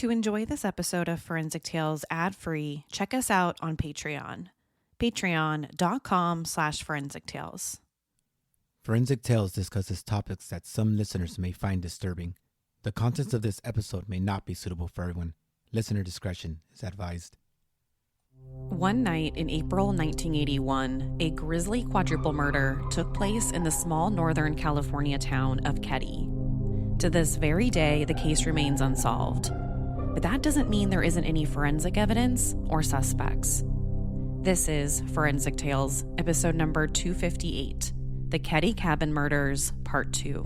To enjoy this episode of Forensic Tales ad-free, check us out on Patreon. Patreon.com/Forensic Tales. Forensic Tales discusses topics that some listeners may find disturbing. The contents of this episode may not be suitable for everyone. Listener discretion is advised. One night in April 1981, a grisly quadruple murder took place in the small northern California town of Keddie. To this very day, the case remains unsolved. But that doesn't mean there isn't any forensic evidence or suspects. This is Forensic Tales, episode number 258, The Keddie Cabin Murders, Part 2.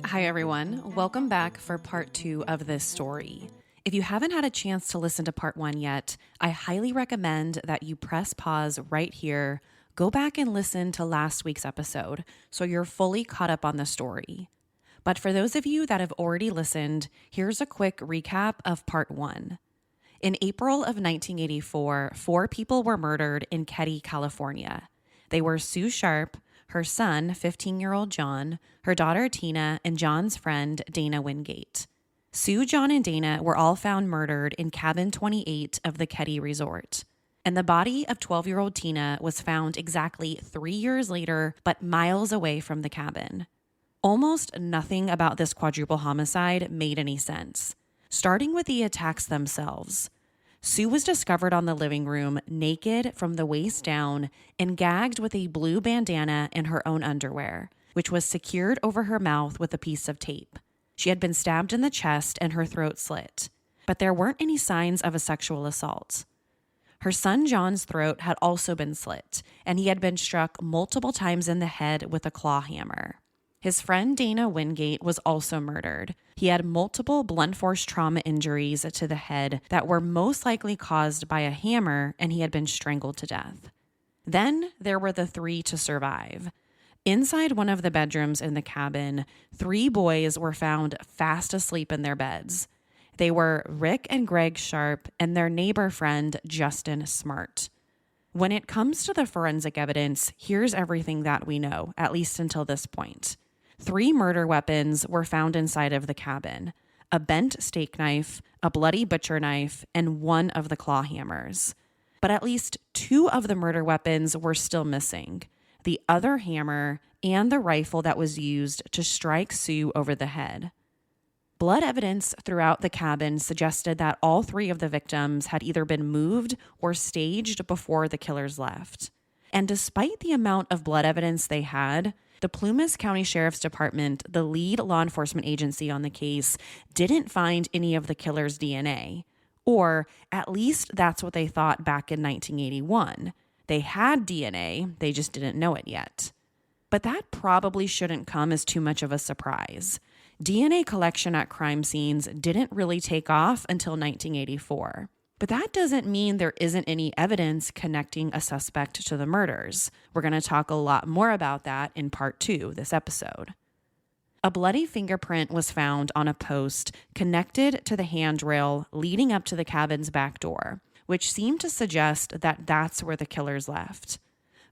Hi, everyone. Welcome back for part 2 of this story. If you haven't had a chance to listen to part 1 yet, I highly recommend that you press pause right here, go back and listen to last week's episode so you're fully caught up on the story. But for those of you that have already listened, here's a quick recap of part 1. In April of 1984, 4 people were murdered in Keddie, California. They were Sue Sharp, her son, 15-year-old John, her daughter Tina, and John's friend, Dana Wingate. Sue, John, and Dana were all found murdered in cabin 28 of the Keddie Resort. And the body of 12-year-old Tina was found exactly 3 years later, but miles away from the cabin. Almost nothing about this quadruple homicide made any sense. Starting with the attacks themselves. Sue was discovered on the living room, naked from the waist down and gagged with a blue bandana and her own underwear, which was secured over her mouth with a piece of tape. She had been stabbed in the chest and her throat slit, but there weren't any signs of a sexual assault. Her son John's throat had also been slit, and he had been struck multiple times in the head with a claw hammer. His friend Dana Wingate was also murdered. He had multiple blunt force trauma injuries to the head that were most likely caused by a hammer, and he had been strangled to death. Then there were the 3 to survive. Inside one of the bedrooms in the cabin, 3 boys were found fast asleep in their beds. They were Rick and Greg Sharp and their neighbor friend, Justin Smart. When it comes to the forensic evidence, here's everything that we know, at least until this point. 3 murder weapons were found inside of the cabin: a bent steak knife, a bloody butcher knife, and 1 of the claw hammers. But at least 2 of the murder weapons were still missing: the other hammer and the rifle that was used to strike Sue over the head. Blood evidence throughout the cabin suggested that all 3 of the victims had either been moved or staged before the killers left. And despite the amount of blood evidence they had, the Plumas County Sheriff's Department, the lead law enforcement agency on the case, didn't find any of the killer's DNA. Or at least that's what they thought back in 1981. They had DNA, they just didn't know it yet. But that probably shouldn't come as too much of a surprise. DNA collection at crime scenes didn't really take off until 1984. But that doesn't mean there isn't any evidence connecting a suspect to the murders. We're going to talk a lot more about that in part 2 this episode. A bloody fingerprint was found on a post connected to the handrail leading up to the cabin's back door, which seemed to suggest that that's where the killers left.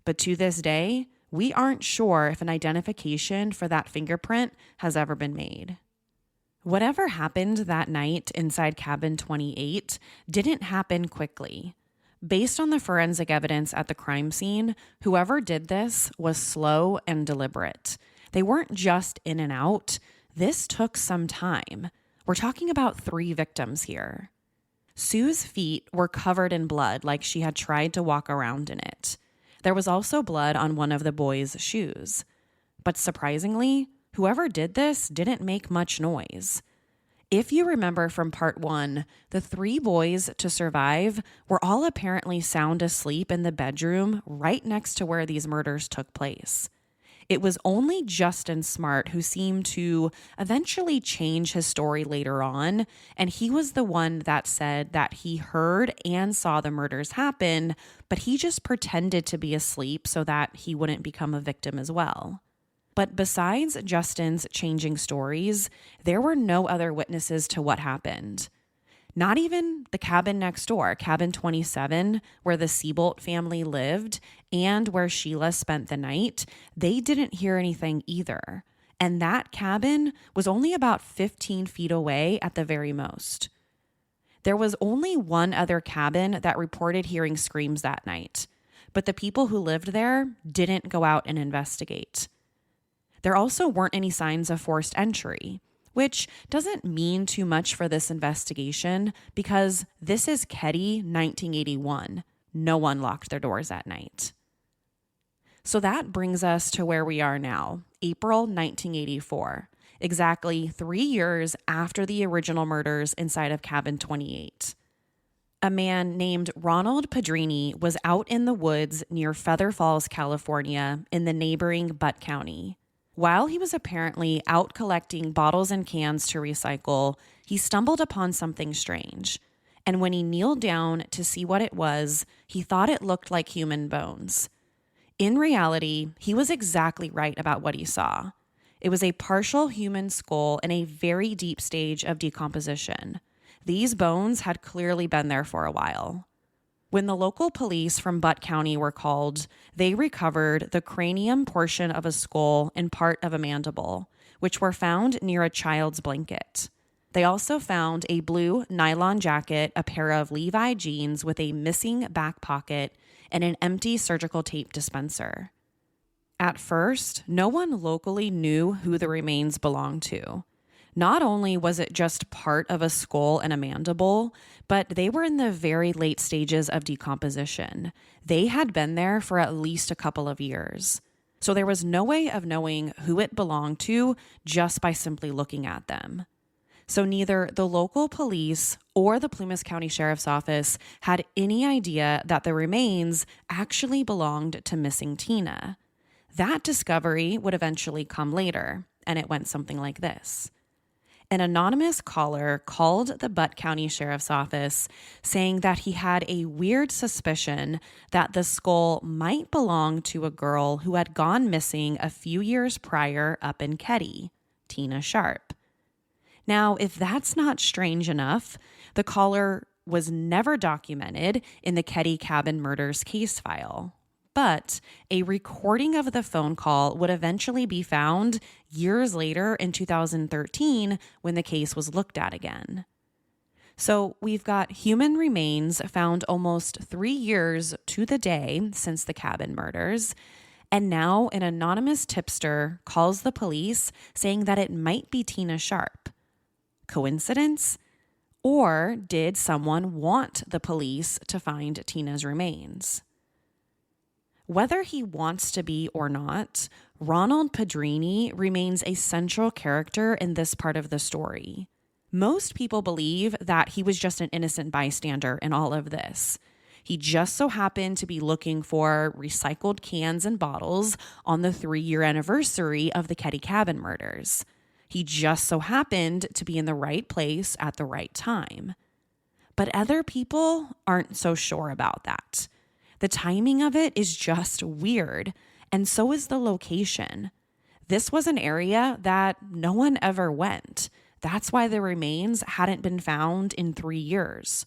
But to this day, we aren't sure if an identification for that fingerprint has ever been made. Whatever happened that night inside cabin 28 didn't happen quickly. Based on the forensic evidence at the crime scene, whoever did this was slow and deliberate. They weren't just in and out. This took some time. We're talking about 3 victims here. Sue's feet were covered in blood, like she had tried to walk around in it. There was also blood on one of the boys' shoes. But surprisingly, whoever did this didn't make much noise. If you remember from part 1, the 3 boys to survive were all apparently sound asleep in the bedroom right next to where these murders took place. It was only Justin Smart who seemed to eventually change his story later on, and he was the one that said that he heard and saw the murders happen, but he just pretended to be asleep so that he wouldn't become a victim as well. But besides Justin's changing stories, there were no other witnesses to what happened. Not even the cabin next door, cabin 27, where the Seabolt family lived and where Sheila spent the night, they didn't hear anything either. And that cabin was only about 15 feet away at the very most. There was only one other cabin that reported hearing screams that night, but the people who lived there didn't go out and investigate. There also weren't any signs of forced entry, which doesn't mean too much for this investigation because this is Keddie 1981. No one locked their doors at night. So that brings us to where we are now, April 1984, exactly 3 years after the original murders inside of cabin 28. A man named Ronald Padrini was out in the woods near Feather Falls, California, in the neighboring Butte County. While he was apparently out collecting bottles and cans to recycle, he stumbled upon something strange. And when he kneeled down to see what it was, he thought it looked like human bones. In reality, he was exactly right about what he saw. It was a partial human skull in a very deep stage of decomposition. These bones had clearly been there for a while. When the local police from Butte County were called, they recovered the cranium portion of a skull and part of a mandible, which were found near a child's blanket. They also found a blue nylon jacket, a pair of Levi jeans with a missing back pocket, and an empty surgical tape dispenser. At first, no one locally knew who the remains belonged to. Not only was it just part of a skull and a mandible, but they were in the very late stages of decomposition. They had been there for at least a couple of years. So there was no way of knowing who it belonged to just by simply looking at them. So neither the local police or the Plumas County Sheriff's Office had any idea that the remains actually belonged to missing Tina. That discovery would eventually come later, and it went something like this. An anonymous caller called the Butte County Sheriff's Office saying that he had a weird suspicion that the skull might belong to a girl who had gone missing a few years prior up in Keddie, Tina Sharp. Now, if that's not strange enough, the caller was never documented in the Keddie cabin murders case file. But a recording of the phone call would eventually be found years later in 2013 when the case was looked at again. So we've got human remains found almost 3 years to the day since the cabin murders, and now an anonymous tipster calls the police saying that it might be Tina Sharp. Coincidence? Or did someone want the police to find Tina's remains? Whether he wants to be or not, Ronald Padrini remains a central character in this part of the story. Most people believe that he was just an innocent bystander in all of this. He just so happened to be looking for recycled cans and bottles on the 3-year anniversary of the Keddie cabin murders. He just so happened to be in the right place at the right time. But other people aren't so sure about that. The timing of it is just weird, and so is the location. This was an area that no one ever went. That's why the remains hadn't been found in 3 years.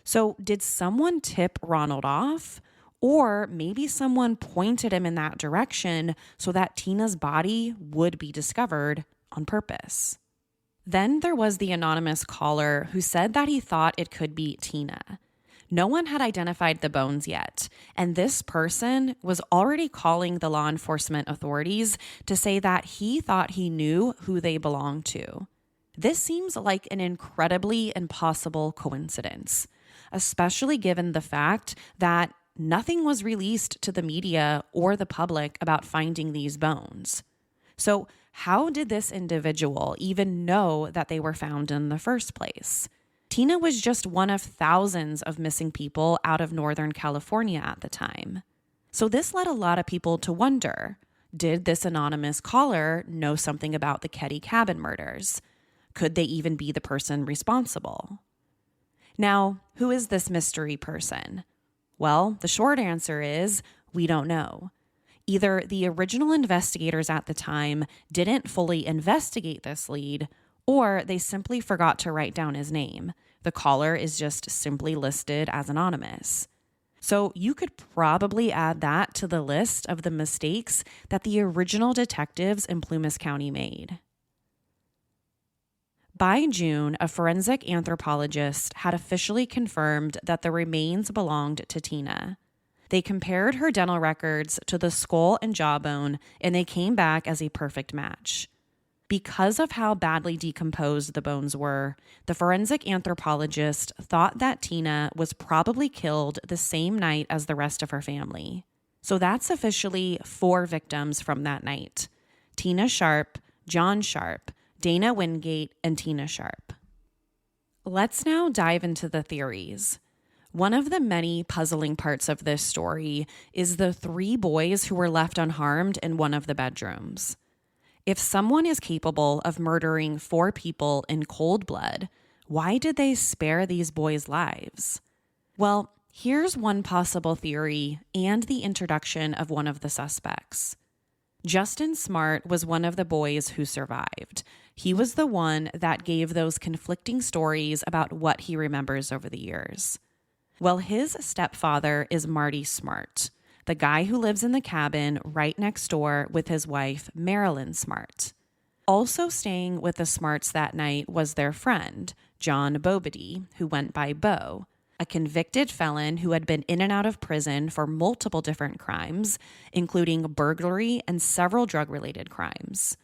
So did someone tip Ronald off? Or maybe someone pointed him in that direction so that Tina's body would be discovered on purpose. Then there was the anonymous caller who said that he thought it could be Tina. No one had identified the bones yet, and this person was already calling the law enforcement authorities to say that he thought he knew who they belonged to. This seems like an incredibly impossible coincidence, especially given the fact that nothing was released to the media or the public about finding these bones. So how did this individual even know that they were found in the first place? Tina was just one of thousands of missing people out of Northern California at the time. So this led a lot of people to wonder, Did this anonymous caller know something about the Keddie cabin murders? Could they even be the person responsible? Now, who is this mystery person? Well, the short answer is we don't know. Either the original investigators at the time didn't fully investigate this lead, or they simply forgot to write down his name. The caller is just simply listed as anonymous. So you could probably add that to the list of the mistakes that the original detectives in Plumas County made. By June, a forensic anthropologist had officially confirmed that the remains belonged to Tina. They compared her dental records to the skull and jawbone, and they came back as a perfect match. Because of how badly decomposed the bones were, the forensic anthropologist thought that Tina was probably killed the same night as the rest of her family. So that's officially 4 victims from that night: Tina Sharp, John Sharp, Dana Wingate, and Tina Sharp. Let's now dive into the theories. One of the many puzzling parts of this story is the 3 boys who were left unharmed in one of the bedrooms. If someone is capable of murdering 4 people in cold blood, why did they spare these boys' lives? Well, here's one possible theory and the introduction of one of the suspects. Justin Smart was one of the boys who survived. He was the one that gave those conflicting stories about what he remembers over the years. Well, his stepfather is Marty Smart, the guy who lives in the cabin right next door with his wife, Marilyn Smart. Also staying with the Smarts that night was their friend, John Bobedy, who went by Bo, a convicted felon who had been in and out of prison for multiple different crimes, including burglary and several drug-related crimes.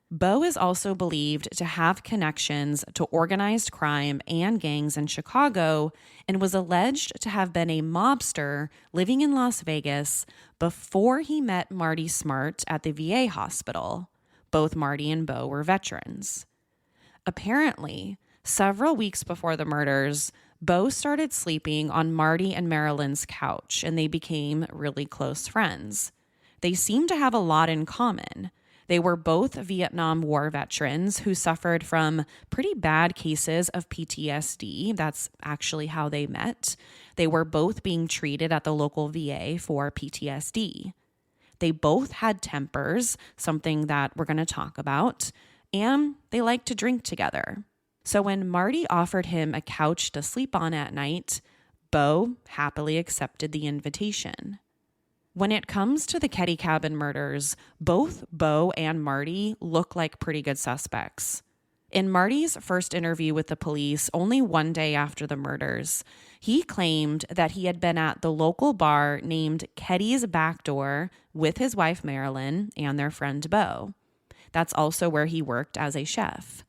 Bo is also believed to have connections to organized crime and gangs in Chicago and was alleged to have been a mobster living in Las Vegas before he met Marty Smart at the VA hospital. Both Marty and Bo were veterans. Apparently, several weeks before the murders, Bo started sleeping on Marty and Marilyn's couch, and they became really close friends. They seemed to have a lot in common. They were both Vietnam War veterans who suffered from pretty bad cases of PTSD. That's actually how they met. They were both being treated at the local VA for PTSD. They both had tempers, something that we're going to talk about, and they liked to drink together. So when Marty offered him a couch to sleep on at night, Bo happily accepted the invitation. When it comes to the Keddie cabin murders, both Bo and Marty look like pretty good suspects. In Marty's first interview with the police, only one day after the murders, he claimed that he had been at the local bar named Keddie's Back Door with his wife Marilyn and their friend Bo. That's also where he worked as a chef.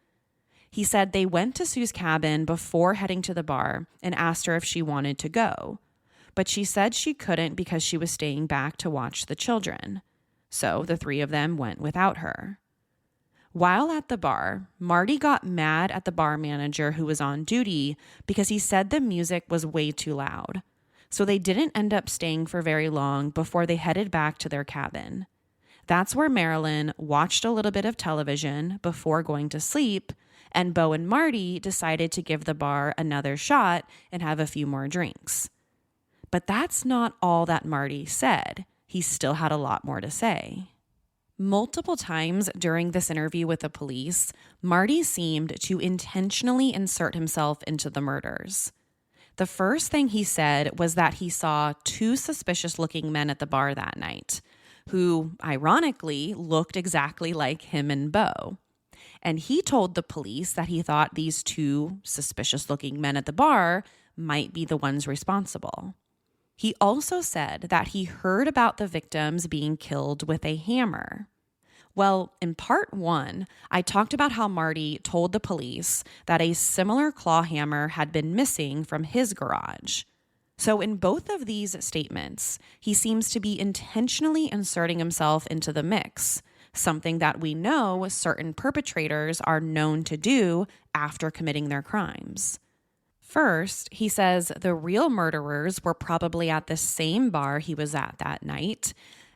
He said they went to Sue's cabin before heading to the bar and asked her if she wanted to go. But she said she couldn't because she was staying back to watch the children. So the 3 of them went without her. While at the bar, Marty got mad at the bar manager who was on duty because he said the music was way too loud. So they didn't end up staying for very long before they headed back to their cabin. That's where Marilyn watched a little bit of television before going to sleep, and Bo and Marty decided to give the bar another shot and have a few more drinks. But that's not all that Marty said. He still had a lot more to say. Multiple times during this interview with the police, Marty seemed to intentionally insert himself into the murders. The first thing he said was that he saw 2 suspicious-looking men at the bar that night, who, ironically, looked exactly like him and Bo. And he told the police that he thought these 2 suspicious-looking men at the bar might be the ones responsible. He also said that he heard about the victims being killed with a hammer. Well, in part 1, I talked about how Marty told the police that a similar claw hammer had been missing from his garage. So in both of these statements, he seems to be intentionally inserting himself into the mix, something that we know certain perpetrators are known to do after committing their crimes. First, he says the real murderers were probably at the same bar he was at that night.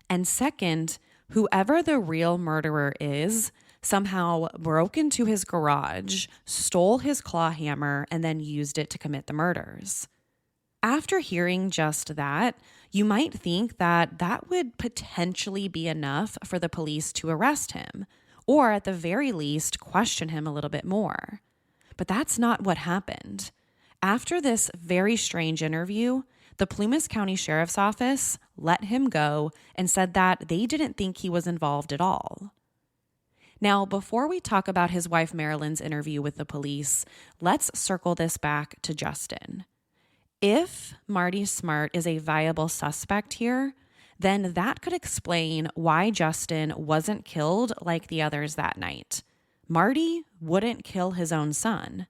And second, Whoever the real murderer is somehow broke into his garage, stole his claw hammer, and then used it to commit the murders. After hearing just that, you might think that that would potentially be enough for the police to arrest him, or at the very least, question him a little bit more. But that's not what happened. After this very strange interview, the Plumas County Sheriff's Office let him go and said that they didn't think he was involved at all. Now, before we talk about his wife Marilyn's interview with the police, let's circle this back to Justin. If Marty Smart is a viable suspect here, then that could explain why Justin wasn't killed like the others that night. Marty wouldn't kill his own son.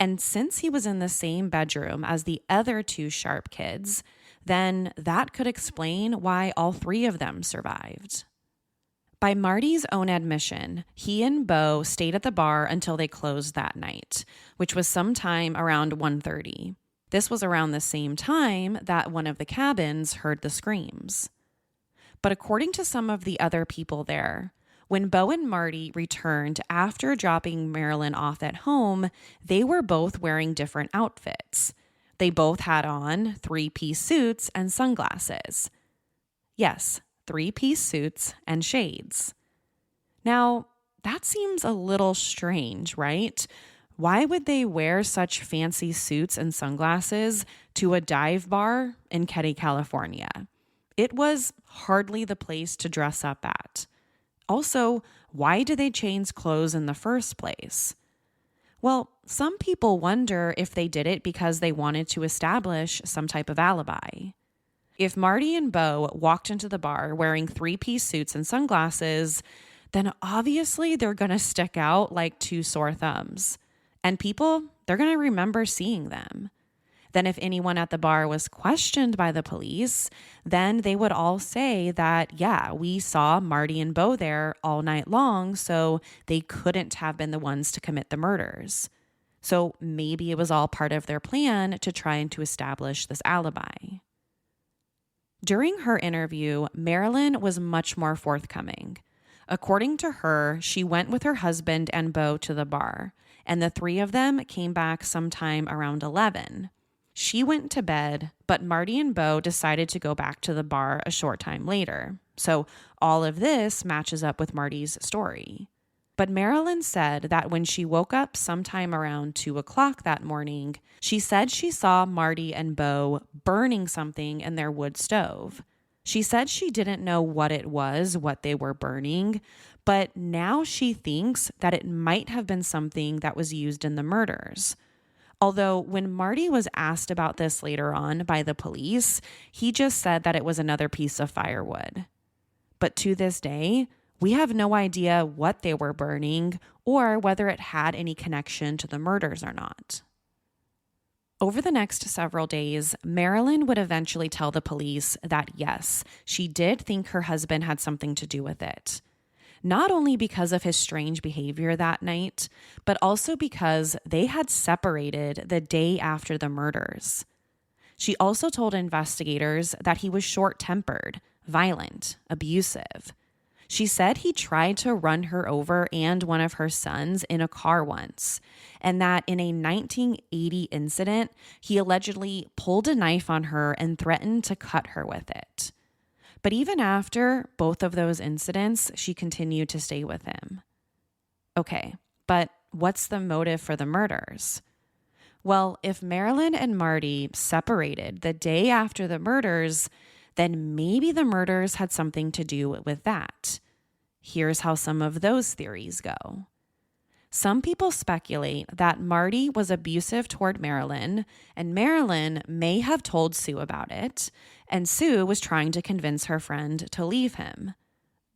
And since he was in the same bedroom as the other two Sharp kids, then that could explain why all three of them survived. By Marty's own admission, he and Bo stayed at the bar until they closed that night, which was sometime around 1:30. This was around the same time that one of the cabins heard the screams. But according to some of the other people there, when Bo and Marty returned after dropping Marilyn off at home, they were both wearing different outfits. They both had on 3-piece suits and sunglasses. Yes, 3-piece suits and shades. Now, that seems a little strange, right? Why would they wear such fancy suits and sunglasses to a dive bar in Keddie, California? It was hardly the place to dress up at. Also, why did they change clothes in the first place? Well, some people wonder if they did it because they wanted to establish some type of alibi. If Marty and Bo walked into the bar wearing 3-piece suits and sunglasses, then obviously they're going to stick out like two sore thumbs. And people, they're going to remember seeing them. Then if anyone at the bar was questioned by the police, then they would all say that, yeah, we saw Marty and Bo there all night long, so they couldn't have been the ones to commit the murders. So maybe it was all part of their plan to try and to establish this alibi. During her interview, Marilyn was much more forthcoming. According to her, she went with her husband and Bo to the bar, and the three of them came back sometime around 11. She went to bed, but Marty and Bo decided to go back to the bar a short time later. So all of this matches up with Marty's story. But Marilyn said that when she woke up sometime around 2 o'clock that morning, she said she saw Marty and Bo burning something in their wood stove. She said she didn't know what it was, what they were burning, but now she thinks that it might have been something that was used in the murders. Although when Marty was asked about this later on by the police, he just said that it was another piece of firewood. But to this day, we have no idea what they were burning or whether it had any connection to the murders or not. Over the next several days, Marilyn would eventually tell the police that yes, she did think her husband had something to do with it. Not only because of his strange behavior that night, but also because they had separated the day after the murders. She also told investigators that he was short-tempered, violent, abusive. She said he tried to run her over and one of her sons in a car once, and that in a 1980 incident, he allegedly pulled a knife on her and threatened to cut her with it. But even after both of those incidents, she continued to stay with him. Okay, but what's the motive for the murders? Well, if Marilyn and Marty separated the day after the murders, then maybe the murders had something to do with that. Here's how some of those theories go. Some people speculate that Marty was abusive toward Marilyn, and Marilyn may have told Sue about it, and Sue was trying to convince her friend to leave him.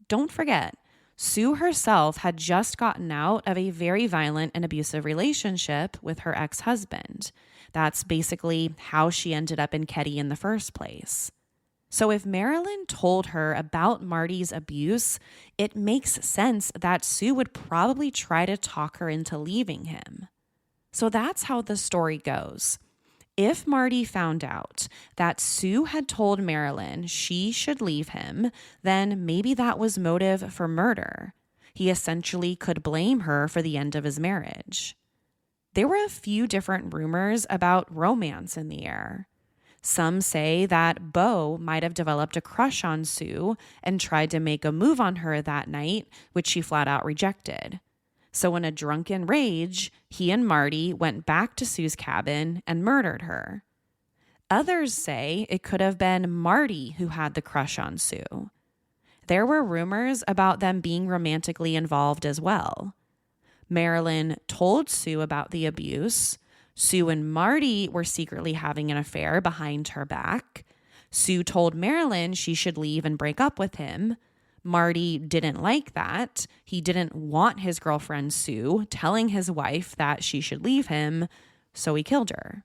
Don't forget, Sue herself had just gotten out of a very violent and abusive relationship with her ex-husband. That's basically how she ended up in Keddie in the first place. So if Marilyn told her about Marty's abuse, it makes sense that Sue would probably try to talk her into leaving him. So that's how the story goes. If Marty found out that Sue had told Marilyn she should leave him, then maybe that was motive for murder. He essentially could blame her for the end of his marriage. There were a few different rumors about romance in the air. Some say that Beau might have developed a crush on Sue and tried to make a move on her that night, which she flat out rejected. So in a drunken rage, he and Marty went back to Sue's cabin and murdered her. Others say it could have been Marty who had the crush on Sue. There were rumors about them being romantically involved as well. Marilyn told Sue about the abuse. Sue and Marty were secretly having an affair behind her back. Sue told Marilyn she should leave and break up with him. Marty didn't like that. He didn't want his girlfriend Sue telling his wife that she should leave him, so he killed her.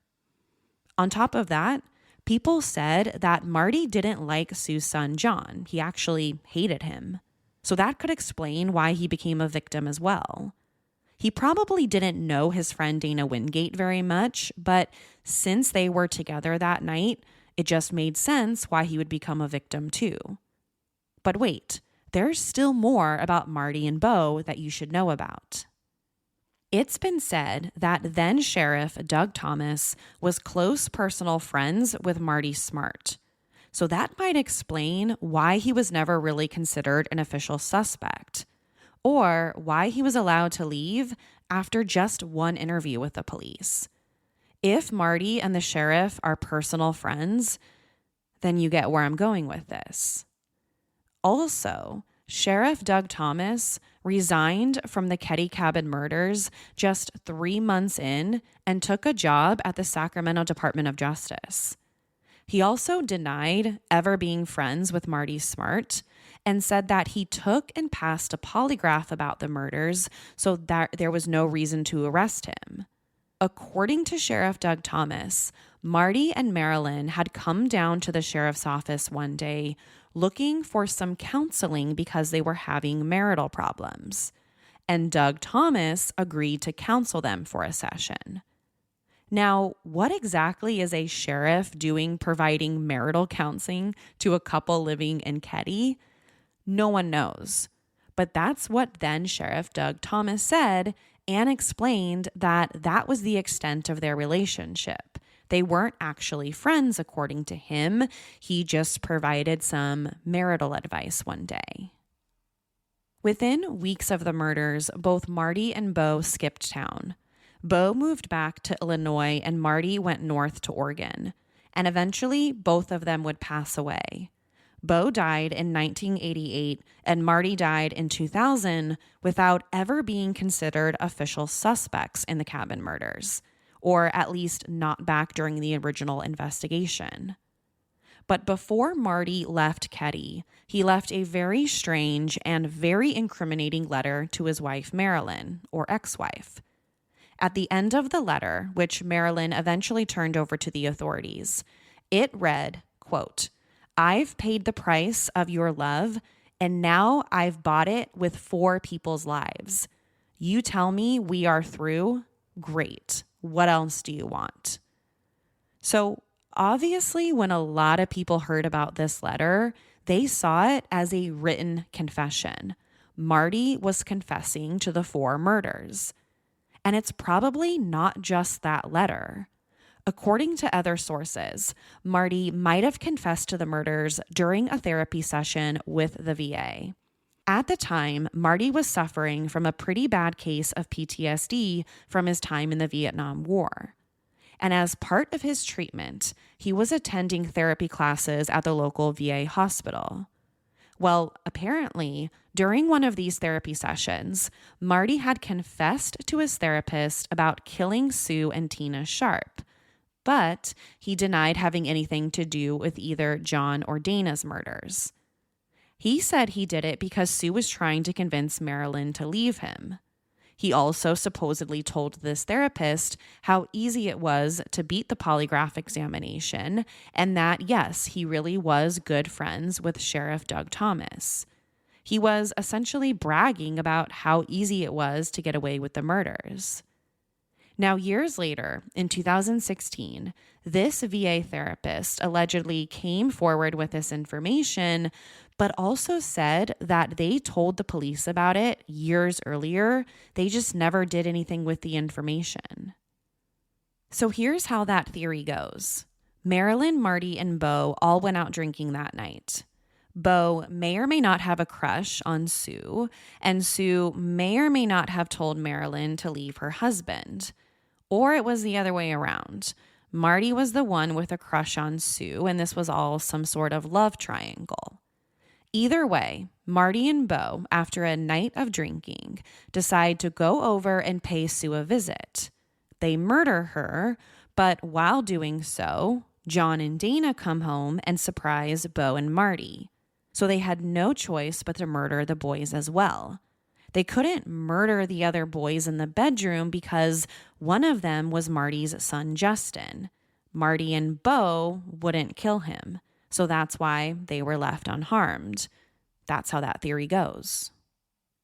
On top of that, people said that Marty didn't like Sue's son, John. He actually hated him. So that could explain why he became a victim as well. He probably didn't know his friend Dana Wingate very much, but since they were together that night, it just made sense why he would become a victim too. But wait, there's still more about Marty and Beau that you should know about. It's been said that then Sheriff Doug Thomas was close personal friends with Marty Smart. So that might explain why he was never really considered an official suspect, or why he was allowed to leave after just one interview with the police. If Marty and the sheriff are personal friends, then you get where I'm going with this. Also, Sheriff Doug Thomas resigned from the Keddie Cabin murders just 3 months in and took a job at the Sacramento Department of Justice. He also denied ever being friends with Marty Smart and said that he took and passed a polygraph about the murders so that there was no reason to arrest him. According to Sheriff Doug Thomas, Marty and Marilyn had come down to the sheriff's office one day looking for some counseling because they were having marital problems, and Doug Thomas agreed to counsel them for a session. Now, what exactly is a sheriff doing providing marital counseling to a couple living in Keddie? No one knows. But that's what then Sheriff Doug Thomas said and explained that that was the extent of their relationship. They weren't actually friends, according to him. He just provided some marital advice one day. Within weeks of the murders, both Marty and Beau skipped town. Beau moved back to Illinois and Marty went north to Oregon. And eventually, both of them would pass away. Beau died in 1988 and Marty died in 2000 without ever being considered official suspects in the cabin murders, or at least not back during the original investigation. But before Marty left Keddie, he left a very strange and very incriminating letter to his wife Marilyn, or ex-wife. At the end of the letter, which Marilyn eventually turned over to the authorities, it read, quote, "I've paid the price of your love, and now I've bought it with 4 people's lives. You tell me we are through? Great. What else do you want?" So obviously, when a lot of people heard about this letter, they saw it as a written confession. Marty was confessing to the 4 murders. And it's probably not just that letter. According to other sources, Marty might have confessed to the murders during a therapy session with the VA. At the time, Marty was suffering from a pretty bad case of PTSD from his time in the Vietnam War. And as part of his treatment, he was attending therapy classes at the local VA hospital. Well, apparently, during one of these therapy sessions, Marty had confessed to his therapist about killing Sue and Tina Sharp, but he denied having anything to do with either John or Dana's murders. He said he did it because Sue was trying to convince Marilyn to leave him. He also supposedly told this therapist how easy it was to beat the polygraph examination and that, yes, he really was good friends with Sheriff Doug Thomas. He was essentially bragging about how easy it was to get away with the murders. Now, years later, in 2016, this VA therapist allegedly came forward with this information, but also said that they told the police about it years earlier. They just never did anything with the information. So here's how that theory goes. Marilyn, Marty, and Bo all went out drinking that night. Bo may or may not have a crush on Sue, and Sue may or may not have told Marilyn to leave her husband. Or it was the other way around. Marty was the one with a crush on Sue, and this was all some sort of love triangle. Either way, Marty and Bo, after a night of drinking, decide to go over and pay Sue a visit. They murder her, but while doing so, John and Dana come home and surprise Bo and Marty. So they had no choice but to murder the boys as well. They couldn't murder the other boys in the bedroom because one of them was Marty's son, Justin. Marty and Bo wouldn't kill him, so that's why they were left unharmed. That's how that theory goes.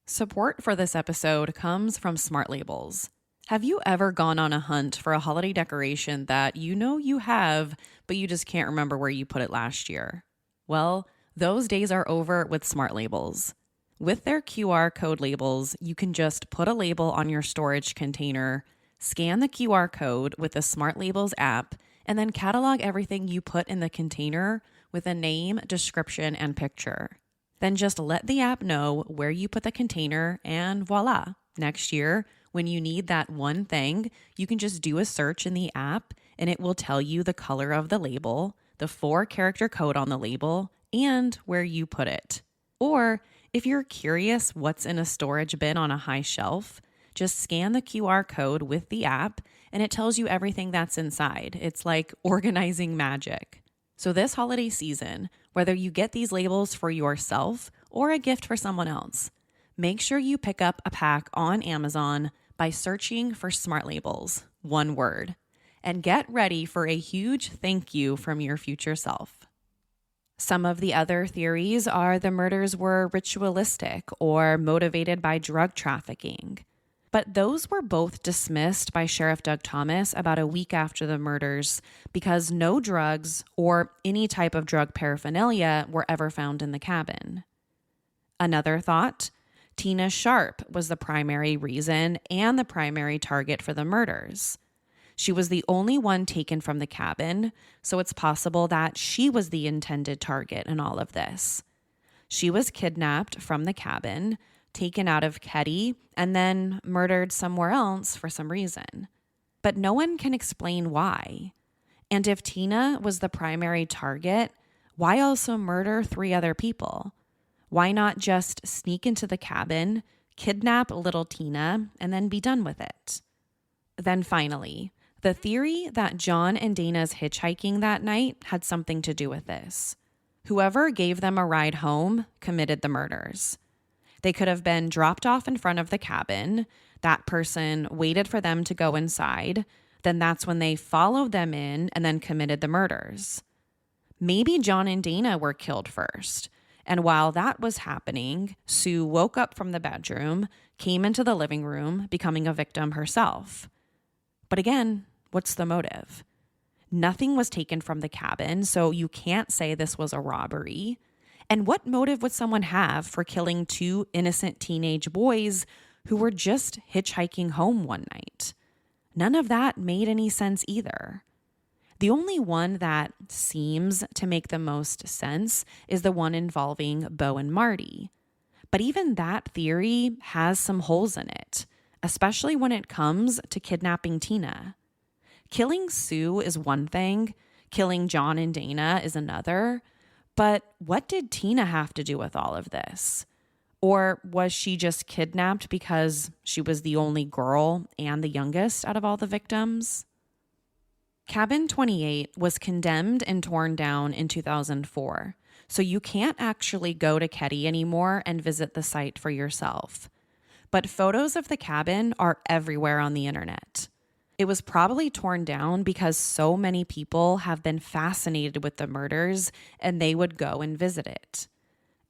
Support for this episode comes from Smart Labels. Have you ever gone on a hunt for a holiday decoration that you know you have, but you just can't remember where you put it last year? Well, those days are over with Smart Labels. With their QR code labels, you can just put a label on your storage container, scan the QR code with the Smart Labels app, and then catalog everything you put in the container with a name, description, and picture. Then just let the app know where you put the container, and voila. Next year, when you need that one thing, you can just do a search in the app, and it will tell you the color of the label, the 4-character code on the label, and where you put it. Or if you're curious what's in a storage bin on a high shelf, just scan the QR code with the app and it tells you everything that's inside. It's like organizing magic. So this holiday season, whether you get these labels for yourself or a gift for someone else, make sure you pick up a pack on Amazon by searching for Smart Labels, one word, and get ready for a huge thank you from your future self. Some of the other theories are the murders were ritualistic or motivated by drug trafficking. But those were both dismissed by Sheriff Doug Thomas about a week after the murders because no drugs or any type of drug paraphernalia were ever found in the cabin. Another thought, Tina Sharp was the primary reason and the primary target for the murders. She was the only one taken from the cabin, so it's possible that she was the intended target in all of this. She was kidnapped from the cabin, taken out of Keddie, and then murdered somewhere else for some reason. But no one can explain why. And if Tina was the primary target, why also murder 3 other people? Why not just sneak into the cabin, kidnap little Tina, and then be done with it? Then finally, the theory that John and Dana's hitchhiking that night had something to do with this. Whoever gave them a ride home committed the murders. They could have been dropped off in front of the cabin. That person waited for them to go inside. Then that's when they followed them in and then committed the murders. Maybe John and Dana were killed first. And while that was happening, Sue woke up from the bedroom, came into the living room, becoming a victim herself. But again, what's the motive? Nothing was taken from the cabin, so you can't say this was a robbery. And what motive would someone have for killing 2 innocent teenage boys who were just hitchhiking home one night? None of that made any sense either. The only one that seems to make the most sense is the one involving Bo and Marty. But even that theory has some holes in it, especially when it comes to kidnapping Tina. Killing Sue is one thing, killing John and Dana is another, but what did Tina have to do with all of this? Or was she just kidnapped because she was the only girl and the youngest out of all the victims? Cabin 28 was condemned and torn down in 2004, so you can't actually go to Keddie anymore and visit the site for yourself. But photos of the cabin are everywhere on the internet. It was probably torn down because so many people have been fascinated with the murders and they would go and visit it.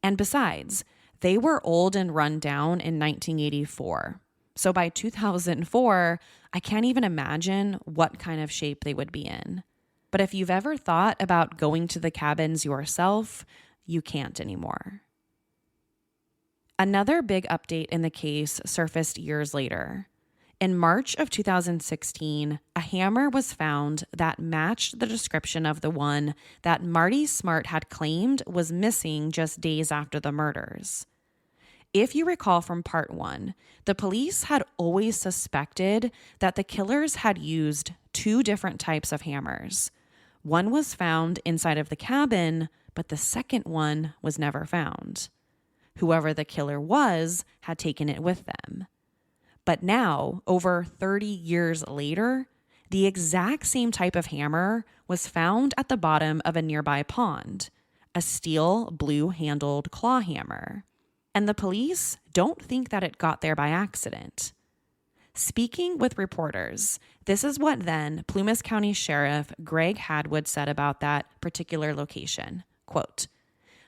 And besides, they were old and run down in 1984. So by 2004, I can't even imagine what kind of shape they would be in. But if you've ever thought about going to the cabins yourself, you can't anymore. Another big update in the case surfaced years later. In March of 2016, a hammer was found that matched the description of the one that Marty Smart had claimed was missing just days after the murders. If you recall from part 1, the police had always suspected that the killers had used 2 different types of hammers. One was found inside of the cabin, but the second one was never found. Whoever the killer was had taken it with them. But now, over 30 years later, the exact same type of hammer was found at the bottom of a nearby pond, a steel blue-handled claw hammer. And the police don't think that it got there by accident. Speaking with reporters, this is what then Plumas County Sheriff Greg Hadwood said about that particular location. Quote,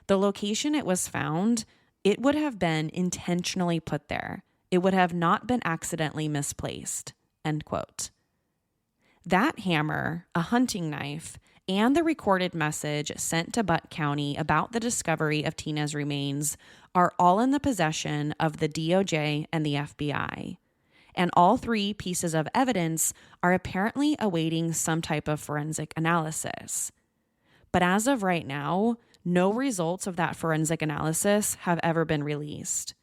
"The location it was found, it would have been intentionally put there. It would have not been accidentally misplaced." End quote. That hammer, a hunting knife, and the recorded message sent to Butte County about the discovery of Tina's remains are all in the possession of the DOJ and the FBI. And all 3 pieces of evidence are apparently awaiting some type of forensic analysis. But as of right now, no results of that forensic analysis have ever been released.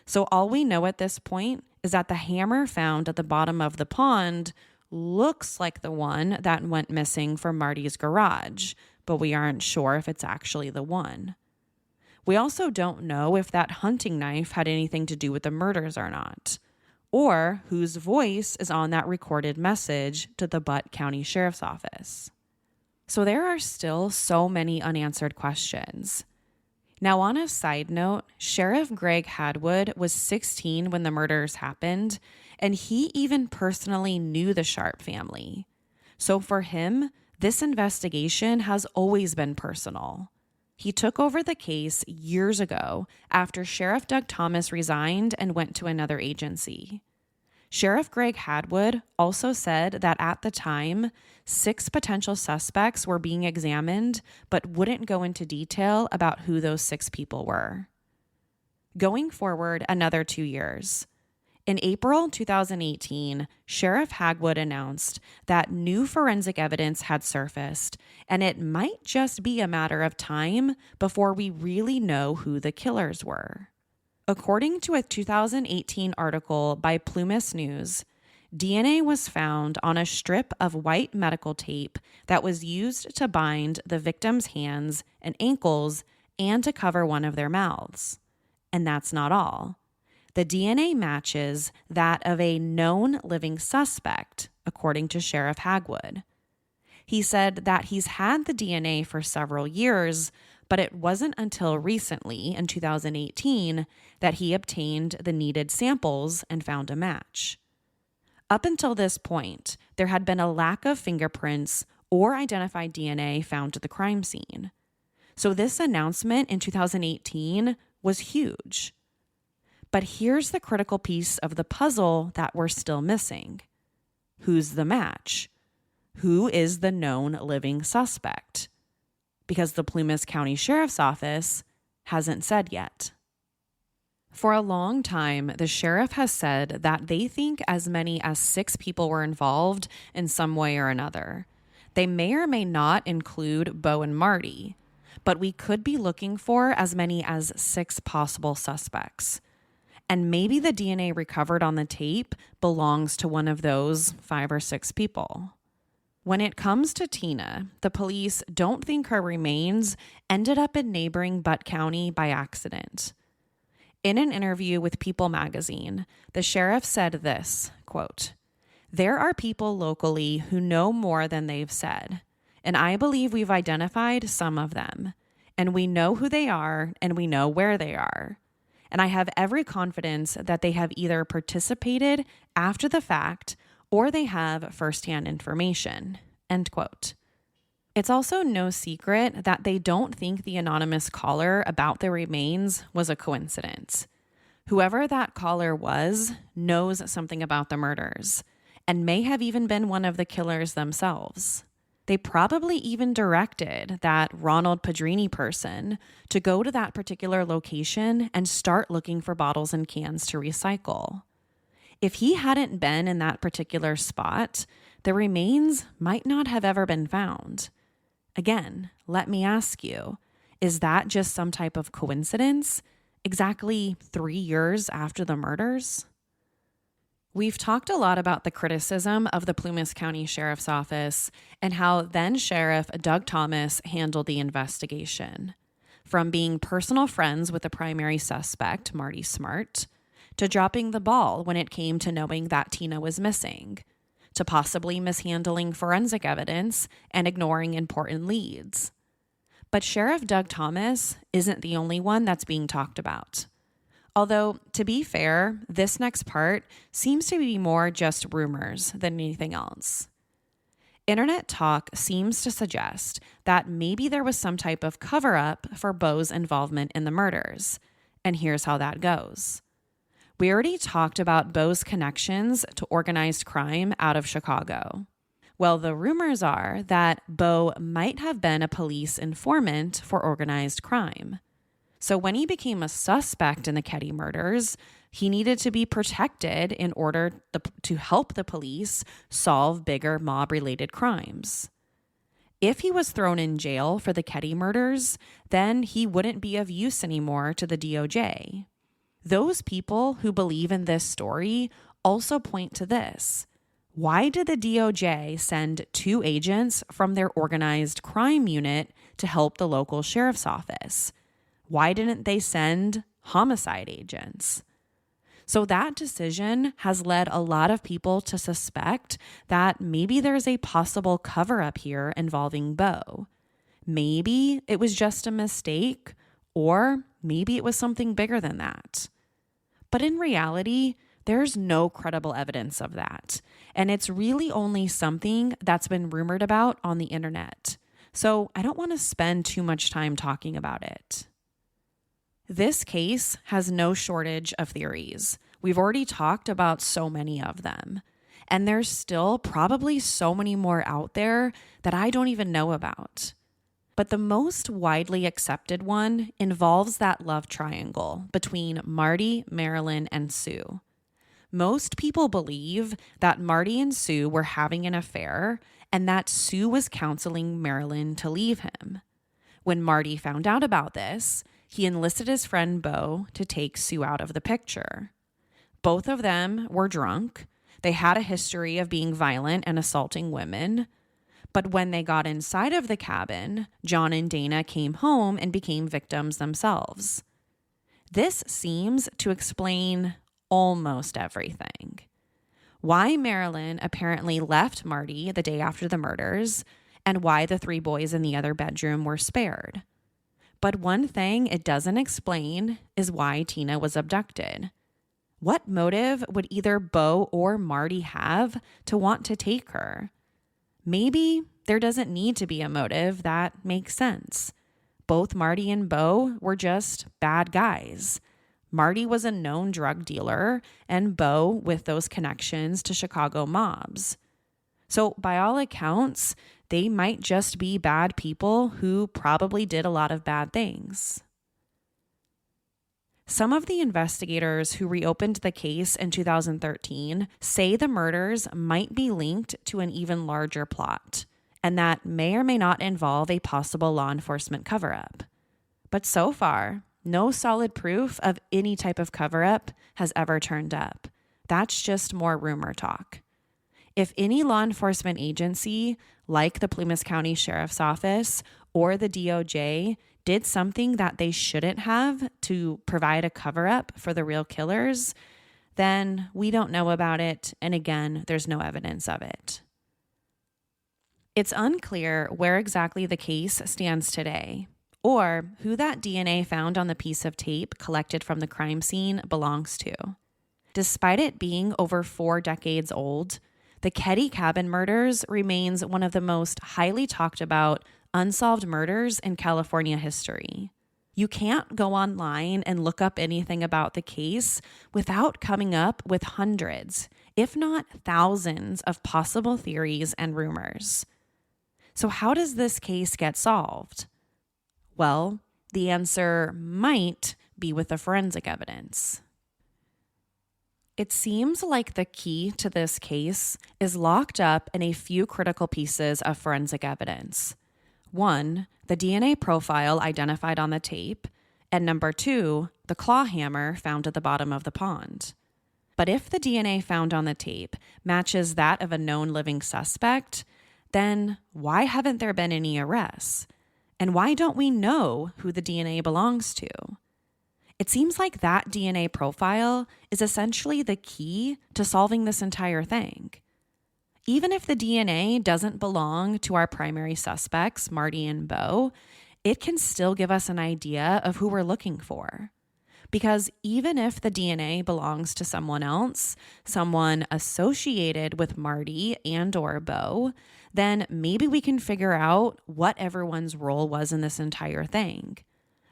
So all we know at this point is that the hammer found at the bottom of the pond looks like the one that went missing from Marty's garage, but we aren't sure if it's actually the one. We also don't know if that hunting knife had anything to do with the murders or not, or whose voice is on that recorded message to the Butte County Sheriff's Office. So there are still so many unanswered questions. Now, on a side note, Sheriff Greg Hadwood was 16 when the murders happened, and he even personally knew the Sharp family. So for him, this investigation has always been personal. He took over the case years ago after Sheriff Doug Thomas resigned and went to another agency. Sheriff Greg Hadwood also said that at the time, 6 potential suspects were being examined, but wouldn't go into detail about who those 6 people were. Going forward another 2 years. In April 2018, Sheriff Hadwood announced that new forensic evidence had surfaced, and it might just be a matter of time before we really know who the killers were. According to a 2018 article by Plumas News, DNA was found on a strip of white medical tape that was used to bind the victim's hands and ankles and to cover one of their mouths. And that's not all. The DNA matches that of a known living suspect, according to Sheriff Hadwood. He said that he's had the DNA for several years, but it wasn't until recently, in 2018, that he obtained the needed samples and found a match. Up until this point, there had been a lack of fingerprints or identified DNA found at the crime scene. So this announcement in 2018 was huge. But here's the critical piece of the puzzle that we're still missing. Who's the match? Who is the known living suspect? Because the Plumas County Sheriff's Office hasn't said yet. For a long time, the sheriff has said that they think as many as 6 people were involved in some way or another. They may or may not include Bo and Marty, but we could be looking for as many as 6 possible suspects. And maybe the DNA recovered on the tape belongs to one of those 5 or 6 people. When it comes to Tina, the police don't think her remains ended up in neighboring Butte County by accident. In an interview with People magazine, the sheriff said this, quote, "There are people locally who know more than they've said, and I believe we've identified some of them, and we know who they are and we know where they are. And I have every confidence that they have either participated after the fact or they have firsthand information," end quote. It's also no secret that they don't think the anonymous caller about the remains was a coincidence. Whoever that caller was knows something about the murders and may have even been one of the killers themselves. They probably even directed that Ronald Padrini person to go to that particular location and start looking for bottles and cans to recycle. If he hadn't been in that particular spot, the remains might not have ever been found. Again, let me ask you, is that just some type of coincidence? Exactly 3 years after the murders? We've talked a lot about the criticism of the Plumas County Sheriff's Office and how then Sheriff Doug Thomas handled the investigation. From being personal friends with the primary suspect, Marty Smart, to dropping the ball when it came to knowing that Tina was missing, to possibly mishandling forensic evidence and ignoring important leads. But Sheriff Doug Thomas isn't the only one that's being talked about. Although, to be fair, this next part seems to be more just rumors than anything else. Internet talk seems to suggest that maybe there was some type of cover-up for Beau's involvement in the murders. And here's how that goes. We already talked about Beau's connections to organized crime out of Chicago. Well, the rumors are that Beau might have been a police informant for organized crime. So when he became a suspect in the Keddie murders, he needed to be protected in order to help the police solve bigger mob-related crimes. If he was thrown in jail for the Keddie murders, then he wouldn't be of use anymore to the DOJ. Those people who believe in this story also point to this. Why did the DOJ send 2 agents from their organized crime unit to help the local sheriff's office? Why didn't they send homicide agents? So that decision has led a lot of people to suspect that maybe there's a possible cover-up here involving Beau. Maybe it was just a mistake, or maybe it was something bigger than that. But in reality, there's no credible evidence of that, and it's really only something that's been rumored about on the internet. So I don't want to spend too much time talking about it. This case has no shortage of theories. We've already talked about so many of them, and there's still probably so many more out there that I don't even know about. But the most widely accepted one involves that love triangle between Marty, Marilyn, and Sue. Most people believe that Marty and Sue were having an affair and that Sue was counseling Marilyn to leave him. When Marty found out about this, he enlisted his friend Beau to take Sue out of the picture. Both of them were drunk. They had a history of being violent and assaulting women. But when they got inside of the cabin, John and Dana came home and became victims themselves. This seems to explain almost everything. Why Marilyn apparently left Marty the day after the murders, and why the 3 boys in the other bedroom were spared. But one thing it doesn't explain is why Tina was abducted. What motive would either Beau or Marty have to want to take her? Maybe there doesn't need to be a motive that makes sense. Both Marty and Beau were just bad guys. Marty was a known drug dealer, and Beau with those connections to Chicago mobs. So by all accounts, they might just be bad people who probably did a lot of bad things. Some of the investigators who reopened the case in 2013 say the murders might be linked to an even larger plot, and that may or may not involve a possible law enforcement cover-up. But so far, no solid proof of any type of cover-up has ever turned up. That's just more rumor talk. If any law enforcement agency, like the Plumas County Sheriff's Office or the DOJ, did something that they shouldn't have to provide a cover-up for the real killers, then we don't know about it, and again, there's no evidence of it. It's unclear where exactly the case stands today, or who that DNA found on the piece of tape collected from the crime scene belongs to. Despite it being over 4 decades old, the Keddie cabin murders remains one of the most highly talked about unsolved murders in California history. You can't go online and look up anything about the case without coming up with hundreds, if not thousands, of possible theories and rumors. So how does this case get solved? Well, the answer might be with the forensic evidence. It seems like the key to this case is locked up in a few critical pieces of forensic evidence. 1, the DNA profile identified on the tape, and number 2, the claw hammer found at the bottom of the pond. But if the DNA found on the tape matches that of a known living suspect, then why haven't there been any arrests? And why don't we know who the DNA belongs to? It seems like that DNA profile is essentially the key to solving this entire thing. Even if the DNA doesn't belong to our primary suspects, Marty and Bo, it can still give us an idea of who we're looking for. Because even if the DNA belongs to someone else, someone associated with Marty and or Bo, then maybe we can figure out what everyone's role was in this entire thing.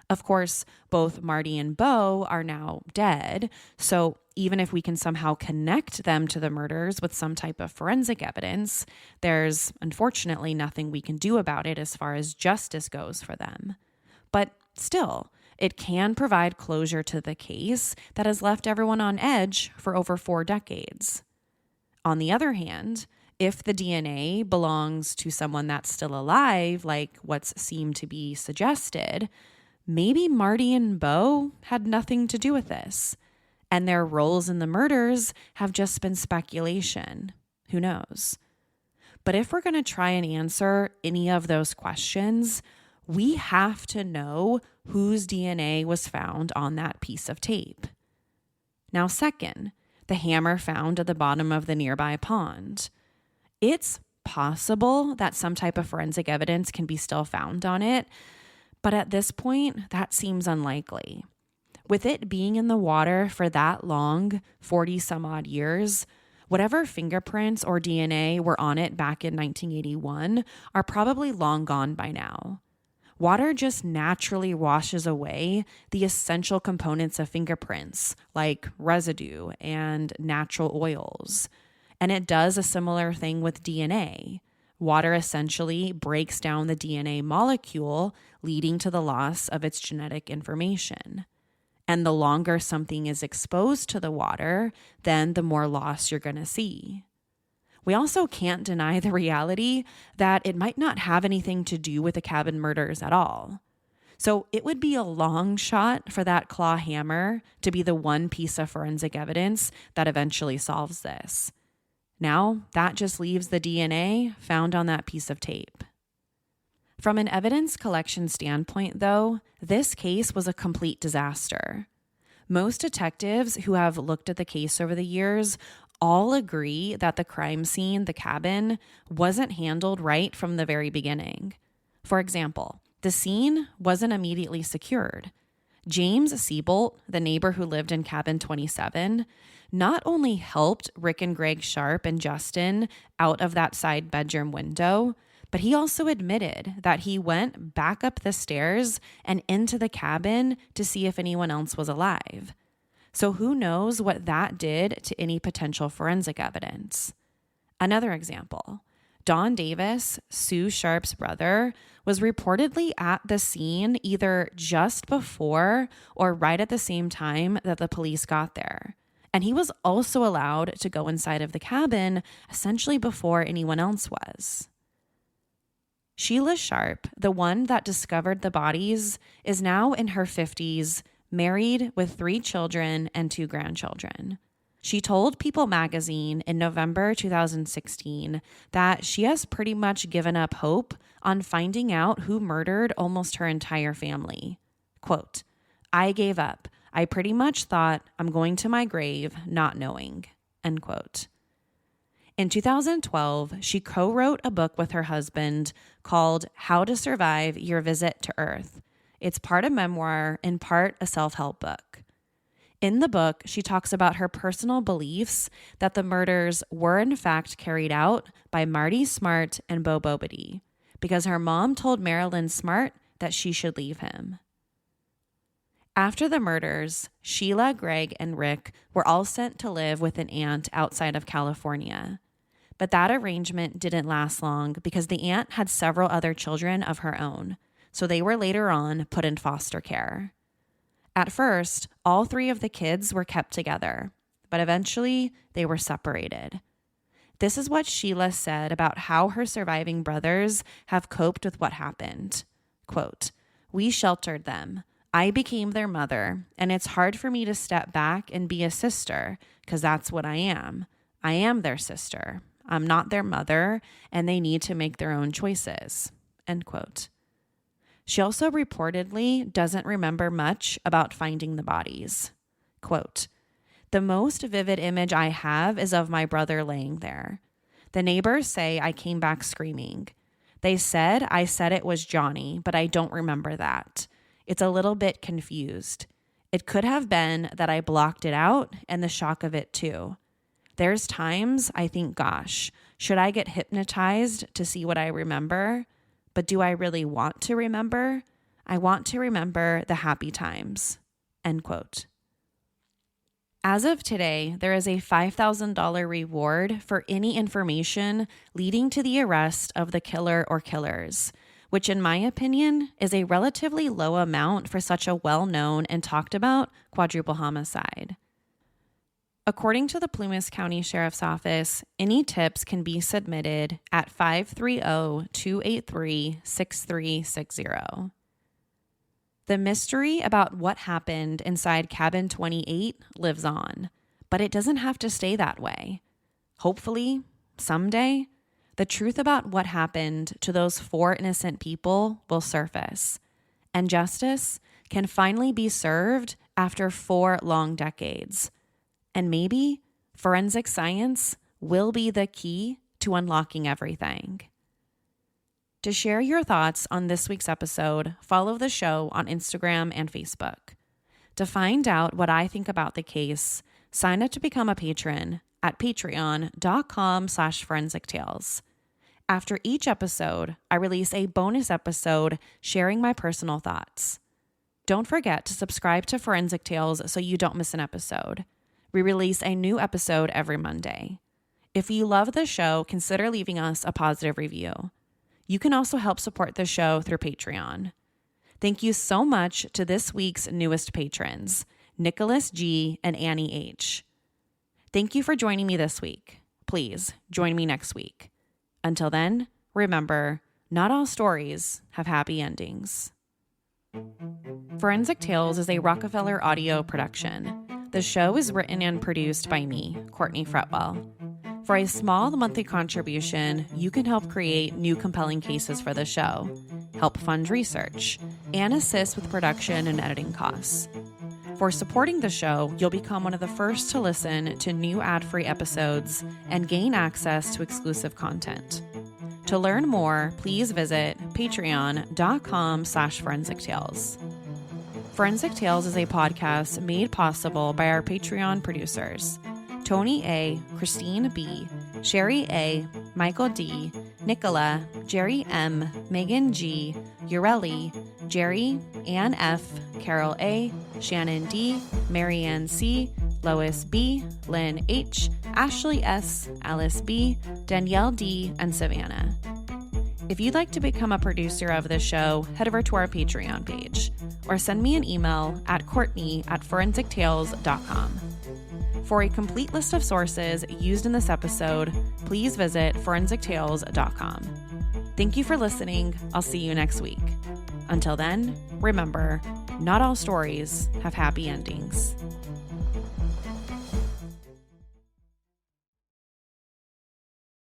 Of course, both Marty and Bo are now dead, so even if we can somehow connect them to the murders with some type of forensic evidence, there's unfortunately nothing we can do about it as far as justice goes for them. But still, it can provide closure to the case that has left everyone on edge for over 4 decades. On the other hand, if the DNA belongs to someone that's still alive, like what's seemed to be suggested, maybe Marty and Bo had nothing to do with this, and their roles in the murders have just been speculation. Who knows? But if we're going to try and answer any of those questions, we have to know whose DNA was found on that piece of tape. Now, second, the hammer found at the bottom of the nearby pond. It's possible that some type of forensic evidence can be still found on it, but at this point, that seems unlikely. With it being in the water for that long, 40 some odd years, whatever fingerprints or DNA were on it back in 1981 are probably long gone by now. Water just naturally washes away the essential components of fingerprints, like residue and natural oils. And it does a similar thing with DNA. Water essentially breaks down the DNA molecule, leading to the loss of its genetic information. And the longer something is exposed to the water, then the more loss you're going to see. We also can't deny the reality that it might not have anything to do with the cabin murders at all. So it would be a long shot for that claw hammer to be the one piece of forensic evidence that eventually solves this. Now, that just leaves the DNA found on that piece of tape. From an evidence collection standpoint, though, this case was a complete disaster. Most detectives who have looked at the case over the years all agree that the crime scene, the cabin, wasn't handled right from the very beginning. For example, the scene wasn't immediately secured. James Seabolt, the neighbor who lived in cabin 27, not only helped Rick and Greg Sharp and Justin out of that side bedroom window, but he also admitted that he went back up the stairs and into the cabin to see if anyone else was alive. So who knows what that did to any potential forensic evidence? Another example, Don Davis, Sue Sharp's brother, was reportedly at the scene either just before or right at the same time that the police got there. And he was also allowed to go inside of the cabin essentially before anyone else was. Sheila Sharp, the one that discovered the bodies, is now in her 50s, married with 3 children and 2 grandchildren. She told People magazine in November 2016 that she has pretty much given up hope on finding out who murdered almost her entire family. Quote, "I gave up. I pretty much thought I'm going to my grave not knowing." End quote. In 2012, she co-wrote a book with her husband called How to Survive Your Visit to Earth. It's part a memoir and part a self-help book. In the book, she talks about her personal beliefs that the murders were in fact carried out by Marty Smart and Bo Bobity, because her mom told Marilyn Smart that she should leave him. After the murders, Sheila, Greg, and Rick were all sent to live with an aunt outside of California. But that arrangement didn't last long because the aunt had several other children of her own, so they were later on put in foster care. At first, all 3 of the kids were kept together, but eventually they were separated. This is what Sheila said about how her surviving brothers have coped with what happened. Quote, "We sheltered them. I became their mother, and it's hard for me to step back and be a sister because that's what I am. I am their sister. I'm not their mother, and they need to make their own choices." End quote. She also reportedly doesn't remember much about finding the bodies. Quote, "The most vivid image I have is of my brother laying there. The neighbors say I came back screaming. They said I said it was Johnny, but I don't remember that. It's a little bit confused. It could have been that I blocked it out and the shock of it too. There's times I think, gosh, should I get hypnotized to see what I remember? But do I really want to remember? I want to remember the happy times." End quote. As of today, there is a $5,000 reward for any information leading to the arrest of the killer or killers, which in my opinion is a relatively low amount for such a well-known and talked about quadruple homicide. According to the Plumas County Sheriff's Office, any tips can be submitted at 530-283-6360. The mystery about what happened inside cabin 28 lives on, but it doesn't have to stay that way. Hopefully, someday, the truth about what happened to those 4 innocent people will surface, and justice can finally be served after 4 long decades. And maybe forensic science will be the key to unlocking everything. To share your thoughts on this week's episode, follow the show on Instagram and Facebook. To find out what I think about the case, sign up to become a patron at patreon.com/forensictales. After each episode, I release a bonus episode sharing my personal thoughts. Don't forget to subscribe to Forensic Tales so you don't miss an episode. We release a new episode every Monday. If you love the show, consider leaving us a positive review. You can also help support the show through Patreon. Thank you so much to this week's newest patrons, Nicholas G. and Annie H. Thank you for joining me this week. Please join me next week. Until then, remember, not all stories have happy endings. Forensic Tales is a Rockefeller audio production. The show is written and produced by me, Courtney Fretwell. For a small monthly contribution, you can help create new compelling cases for the show, help fund research, and assist with production and editing costs. For supporting the show, you'll become one of the first to listen to new ad-free episodes and gain access to exclusive content. To learn more, please visit patreon.com/forensictales. Forensic Tales is a podcast made possible by our Patreon producers, Tony A., Christine B., Sherry A., Michael D., Nicola, Jerry M., Megan G., Ureli, Jerry, Ann F., Carol A., Shannon D., Marianne C., Lois B., Lynn H., Ashley S., Alice B., Danielle D., and Savannah. If you'd like to become a producer of the show, head over to our Patreon page or send me an email at courtney@forensictales.com. For a complete list of sources used in this episode, please visit forensictales.com. Thank you for listening. I'll see you next week. Until then, remember, not all stories have happy endings.